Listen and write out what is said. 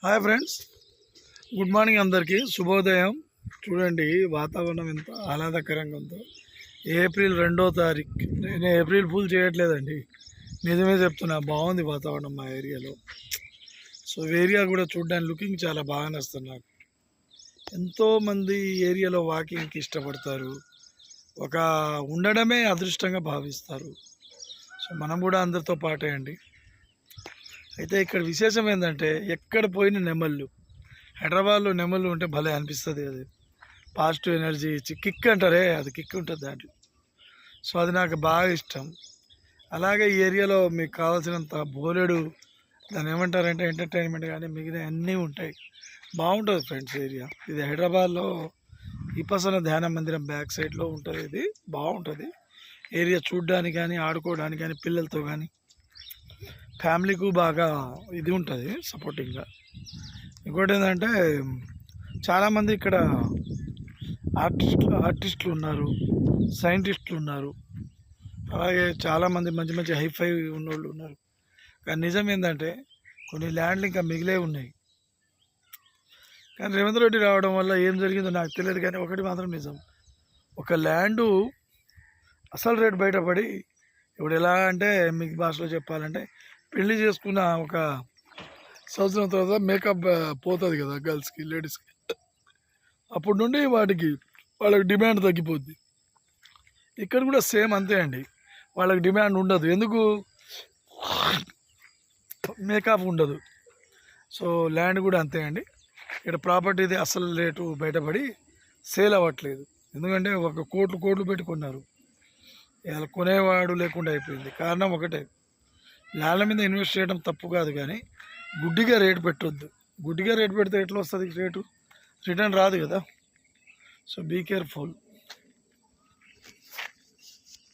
Hi friends, good morning అందరికీ, శుభోదయం. చూడండి వాతావరణం ఎంత ఆహ్లాదకరంగా ఉందో. ఏప్రిల్ 2వ తారీఖు. నేను ఏప్రిల్ ఫుల్ చేయట్లేదండి, నిజమే చెప్తున్నా. బాగుంది వాతావరణం మా ఏరియాలో. సో ఏరియా కూడా చూడడానికి లుకింగ్ చాలా బాగా నస్తుంది నాకు. ఎంతోమంది ఏరియాలో వాకింగ్కి ఇష్టపడతారు, ఒక ఉండడమే అదృష్టంగా భావిస్తారు. సో మనం కూడా అందరితో పాటే అండి. అయితే ఇక్కడ విశేషం ఏంటంటే, ఎక్కడ పోయిన నెమళ్ళు. హైదరాబాద్లో నెమళ్ళు ఉంటే భలే అనిపిస్తుంది. అది పాజిటివ్ ఎనర్జీ ఇచ్చి కిక్ అంటారే, అది కిక్ ఉంటుంది దాంట్లో. సో అది నాకు బాగా ఇష్టం. అలాగే ఈ ఏరియాలో మీకు కావాల్సినంత బోలెడు, దాన్ని ఏమంటారంటే ఎంటర్టైన్మెంట్ కానీ మిగిలిన అన్నీ ఉంటాయి. బాగుంటుంది ఫ్రెండ్స్ ఏరియా. ఇది హైదరాబాద్లో విపసన ధ్యాన మందిరం బ్యాక్ సైడ్లో ఉంటుంది. ఇది బాగుంటుంది ఏరియా చూడడానికి కానీ, ఆడుకోవడానికి కానీ, పిల్లలతో కానీ ఫ్యామిలీకు బాగా ఇది ఉంటుంది సపోర్టింగ్గా. ఇంకోటి ఏంటంటే, చాలామంది ఇక్కడ ఆర్టిస్టులు ఉన్నారు, సైంటిస్టులు ఉన్నారు, అలాగే చాలామంది మంచి మంచి హైఫై ఉన్నోళ్ళు ఉన్నారు. కానీ నిజం ఏంటంటే, కొన్ని ల్యాండ్లు ఇంకా మిగిలే ఉన్నాయి. కానీ రేవంత్ రెడ్డి రావడం వల్ల ఏం జరిగిందో నాకు తెలియదు. కానీ ఒకటి మాత్రం నిజం, ఒక ల్యాండు అసలు రేటు బయటపడి, ఇప్పుడు ఎలా అంటే మీకు భాషలో చెప్పాలంటే, పెళ్లి చేసుకున్న ఒక సంవత్సరం తర్వాత మేకప్ పోతుంది కదా గర్ల్స్కి, లేడీస్కి. అప్పటి నుండి వాళ్ళకి డిమాండ్ తగ్గిపోద్ది. ఇక్కడ కూడా సేమ్ అంతే అండి, వాళ్ళకి డిమాండ్ ఉండదు. ఎందుకు? మేకప్ ఉండదు. సో ల్యాండ్ కూడా అంతే అండి. ఇక్కడ ప్రాపర్టీది అసలు రేటు బయటపడి సేల్ అవ్వట్లేదు. ఎందుకంటే ఒక కోట్లు పెట్టుకున్నారు, ఇలా కొనేవాడు లేకుండా అయిపోయింది. కారణం ఒకటే, ల్యాండ్ల మీద ఇన్వెస్ట్ చేయడం తప్పు కాదు, కానీ గుడ్డిగా రేటు పెట్టొద్దు. గుడ్డిగా రేటు పెడితే ఎట్లా వస్తుంది రేటు? రిటర్న్ రాదు కదా. So be careful.